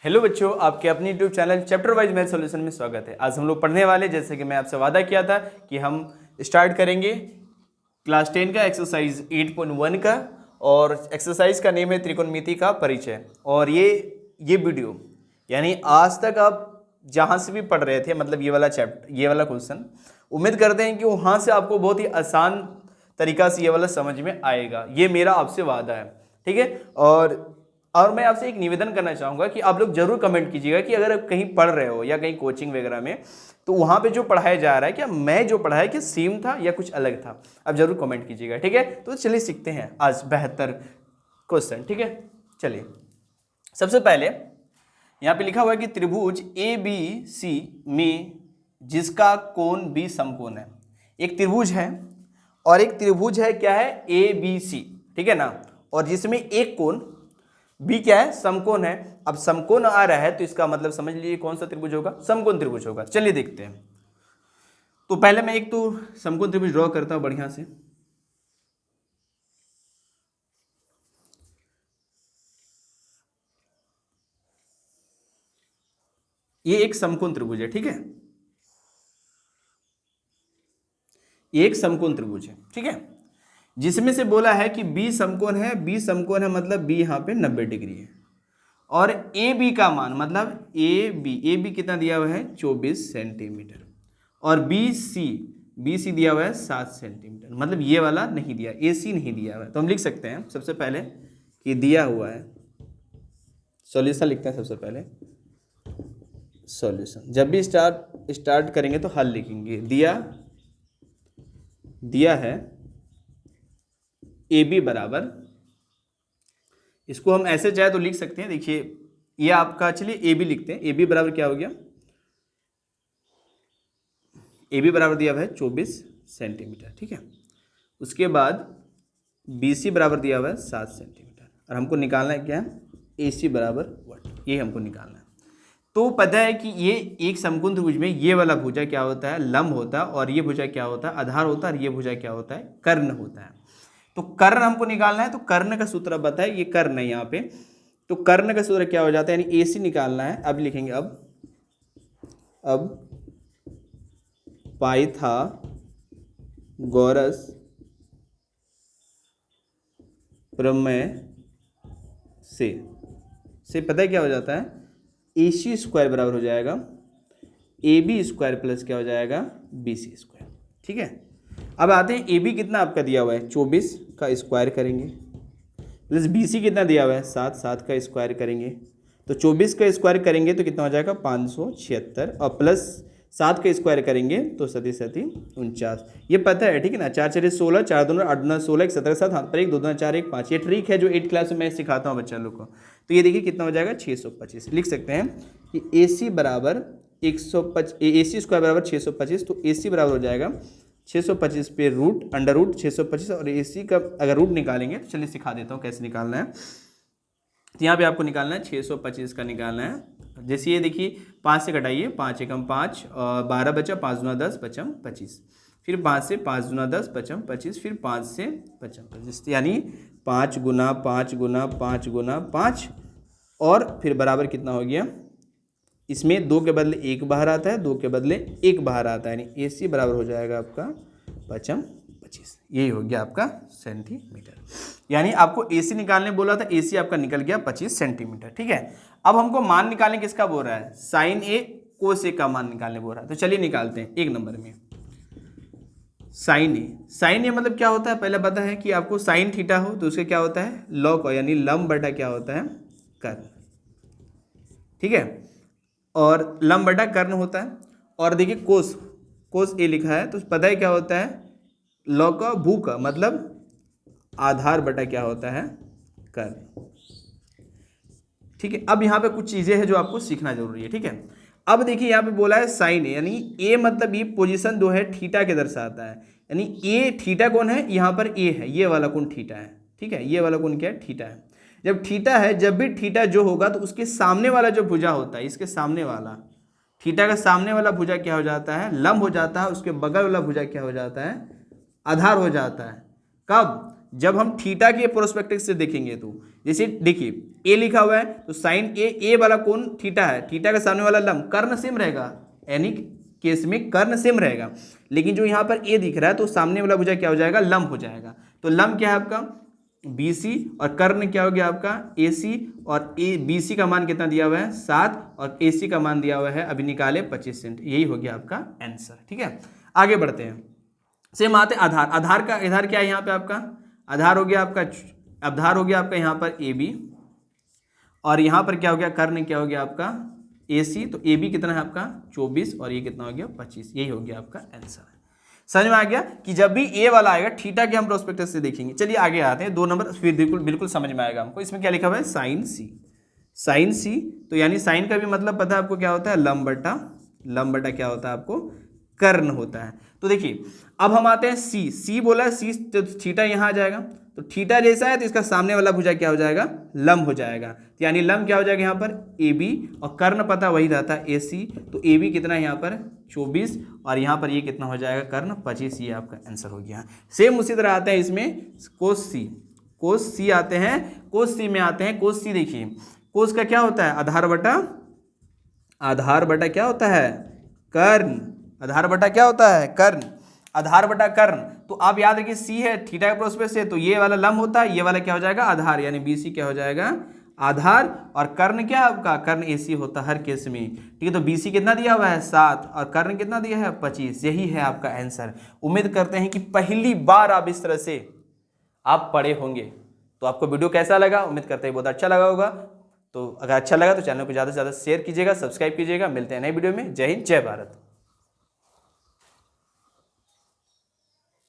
Hello बच्चों, आपके अपने YouTube channel chapter wise math solution में स्वागत है। आज हम लोग पढ़ने वाले, जैसे कि मैं आपसे वादा किया था कि हम स्टार्ट करेंगे क्लास 10 का एक्सरसाइज 8.1 का, और एक्सरसाइज का नेम है त्रिकोणमिति का परिचय। और ये वीडियो यानी आज तक आप जहाँ से भी पढ़ रहे थे, मतलब ये वाला चैप्टर, ये वाला क्वेश्चन, उम्मीद करते हैं कि वहाँ से आपको बहुत ही आसान तरीका से ये वाला समझ में आएगा। ये मेरा आपसे वादा है, ठीक है। और मैं आपसे एक निवेदन करना चाहूँगा कि आप लोग जरूर कमेंट कीजिएगा कि अगर आप कहीं पढ़ रहे हो या कहीं कोचिंग वगैरह में, तो वहाँ पे जो पढ़ाया जा रहा है, क्या मैं जो पढ़ाया क्या सेम था या कुछ अलग था। आप जरूर कमेंट कीजिएगा, ठीक है। तो चलिए सीखते हैं आज बेहतर क्वेश्चन, ठीक है। चलिए, सबसे पहले यहाँ पे लिखा हुआ है कि त्रिभुज ए बी सी में जिसका कोण बी समकोण है। एक त्रिभुज है और एक त्रिभुज है, क्या है, ए बी सी, ठीक है ना। और जिसमें एक कोण बी क्या है, समकोण है। अब समकोण आ रहा है तो इसका मतलब समझ लीजिए कौन सा त्रिभुज होगा, समकोण त्रिभुज होगा। चलिए देखते हैं। तो पहले मैं एक तो समकोण त्रिभुज ड्रॉ करता हूं बढ़िया से। ये एक समकोण त्रिभुज है, ठीक है। ये एक समकोण त्रिभुज है, ठीक है, जिसमें से बोला है कि बी समकोण है। बी समकोण है मतलब बी यहाँ पे 90 डिग्री है। और ए बी का मान मतलब ए बी कितना दिया हुआ है, 24 सेंटीमीटर। और बी सी दिया हुआ है 7 सेंटीमीटर, मतलब ये वाला नहीं दिया, ए सी नहीं दिया हुआ है। तो हम लिख सकते हैं सबसे पहले कि दिया हुआ है, सॉल्यूशन लिखते हैं सबसे पहले। सॉल्यूशन जब भी स्टार्ट करेंगे तो हल लिखेंगे। दिया है ए बी बराबर, इसको हम ऐसे चाहे तो लिख सकते हैं। देखिए ये आपका, चलिए ए बी लिखते हैं। ए बी बराबर क्या हो गया, ए बी बराबर दिया हुआ है 24 सेंटीमीटर, ठीक है। उसके बाद बी सी बराबर दिया हुआ है 7 सेंटीमीटर। और हमको निकालना है क्या, ए सी बराबर 1, ये हमको निकालना है। तो पता है कि ये एक समकोण त्रिभुज में ये वाला भुजा क्या होता है, लंब होता है, और ये भुजा क्या होता है, आधार होता है, और ये भुजा क्या होता है, कर्ण होता है। तो कर्ण हमको निकालना है। तो कर्ण का सूत्र अब बताए, ये कर्ण है यहाँ पे। तो कर्ण का सूत्र क्या हो जाता है, यानी ए सी निकालना है। अब लिखेंगे अब पाइथागोरस प्रमेय से पता है क्या हो जाता है, ए सी स्क्वायर बराबर हो जाएगा ए बी स्क्वायर प्लस क्या हो जाएगा, बी सी स्क्वायर, ठीक है। अब आते हैं ए बी कितना आपका दिया हुआ है, 24 का स्क्वायर करेंगे, प्लस बी सी कितना दिया हुआ है, 7 का स्क्वायर करेंगे। तो 24 का स्क्वायर करेंगे तो कितना हो जाएगा, 576, और प्लस 7 का स्क्वायर करेंगे तो 49। ये पता है, ठीक है ना। 4 4 16, 4 2 8 9 16, 1 17 7, हाथ पर 1 2 2 4 1 5। ये ट्रिक है जो 8 क्लास में मैं सिखाता हूँ बच्चा लोग को। तो ये देखिए कितना हो जाएगा, 625। लिख सकते हैं कि ए सी बराबर 125, ए सी स्क्वायर बराबर 625। तो ए सी बराबर हो जाएगा 625 पे रूट, अंडर रूट 625। और ए सी का अगर रूट निकालेंगे तो चलिए सिखा देता हूँ कैसे निकालना है। तो यहाँ पे आपको निकालना है 625 का निकालना है। जैसे ये देखिए 5 से घटाइए, 5 एकम 5, और 12 बचा, 5 दूना 10 पचम 25। फिर 5 से 5 दूना 10 पचम 25, फिर 5 से पचम 25, यानी 5 गुना 5 गुना 5 गुना 5, और फिर बराबर कितना हो गया, इसमें 2 के बदले 1 बाहर आता है, 2 के बदले 1 बाहर आता है, यानी ए सी बराबर हो जाएगा आपका पचम 25। यही हो गया आपका सेंटीमीटर। यानी आपको ए सी निकालने बोला था, ए सी आपका निकल गया 25 सेंटीमीटर, ठीक है। अब हमको मान निकालने किसका बोल रहा है, साइन ए कोस ए का मान निकालने बोल रहा है। तो चलिए निकालते हैं। 1 नंबर में साइन ए मतलब क्या होता है, पहले पता है कि आपको साइन थीटा हो तो उसका क्या होता है, लॉग, यानी लंब बटा क्या होता है, कर्ण, ठीक है। और लंब बटा कर्ण होता है। और देखिए कोस ए लिखा है तो पता है क्या होता है, लॉग का भू का मतलब आधार बटा क्या होता है, कर्ण, ठीक है। अब यहाँ पे कुछ चीजें हैं जो आपको सीखना जरूरी है, ठीक है। अब देखिए यहाँ पे बोला है साइन ए, यानी ए मतलब ये पोजीशन जो है थीटा के दर्शाता है, यानी ए थीटा कौन है, यहाँ पर ए है, ये वाला कोण थीटा है, ठीक है। ये वाला कोण क्या है, थीटा है। जब थीटा है, जब भी थीटा जो होगा तो उसके सामने वाला जो भुजा होता है, इसके सामने वाला, थीटा का सामने वाला भुजा क्या हो जाता है, लंब हो जाता है। उसके बगल वाला भुजा क्या हो जाता है, आधार हो जाता है। कब, जब हम थीटा के प्रोस्पेक्टिव से देखेंगे तो जैसे देखिए ए लिखा हुआ है तो साइन ए वाला कोण थीटा है, थीटा का सामने वाला लंब कर्ण सेम रहेगा, यानी केस में कर्ण सेम रहेगा। लेकिन जो यहाँ पर ए दिख रहा है तो सामने वाला भुजा क्या हो जाएगा, लंब हो जाएगा। तो लंब क्या है आपका BC और कर्ण क्या हो गया आपका AC, और BC का मान कितना दिया हुआ है 7 और AC का मान दिया हुआ है अभी निकाले 25 सेंट। यही हो गया आपका आंसर। ठीक है, आगे बढ़ते हैं। सेम आते आधार। आधार क्या है यहाँ पे आपका, आधार हो गया आपका यहाँ पर AB, और यहाँ पर क्या हो गया कर्ण क्या हो गया आपका AC। तो AB कितना है आपका 24 और ये कितना हो गया 25। यही हो गया आपका आंसर। समझ में आ गया कि जब भी ए वाला आएगा थीटा के हम प्रोस्पेक्टिव से देखेंगे। चलिए आगे आते हैं, 2 नंबर फिर बिल्कुल समझ में आएगा हमको। इसमें क्या लिखा हुआ है साइन सी। तो यानी साइन का भी मतलब पता है आपको क्या होता है, लंब बटा क्या होता है आपको कर्ण होता है। तो देखिए अब हम आते हैं सी बोला है सी, तो थीटा यहाँ आ जाएगा। तो थीटा जैसा है तो इसका सामने वाला भुजा क्या हो जाएगा, लंब हो जाएगा। तो यानी लंब क्या हो जाएगा यहाँ पर AB, और कर्ण पता वही रहता है AC। तो AB कितना है यहाँ पर 24 और यहाँ पर ये कितना हो जाएगा कर्ण 25। ये आपका आंसर हो गया। सेम उसी तरह आते हैं इसमें कोस सी आते हैं। कोस सी देखिए कोस का क्या होता है आधार बटा क्या होता है कर्ण, आधार बटा क्या होता है कर्ण, आधार बटा कर्ण। तो आप याद रखिए सी है थीटा के प्रोस्पेक्ट से, तो ये वाला लंब होता है, ये वाला क्या हो जाएगा आधार, यानी BC क्या हो जाएगा आधार, और कर्ण क्या है आपका कर्ण AC होता है हर केस में। ठीक है, तो BC कितना दिया हुआ है 7 और कर्ण कितना दिया है 25। यही है आपका आंसर। उम्मीद करते हैं कि पहली बार आप इस तरह से आप पढ़े होंगे। तो आपको वीडियो कैसा लगा, उम्मीद करते हैं बहुत अच्छा लगा होगा। तो अगर अच्छा लगा तो चैनल को ज़्यादा से ज़्यादा शेयर कीजिएगा, सब्सक्राइब कीजिएगा। मिलते हैं नए वीडियो में। जय हिंद, जय भारत।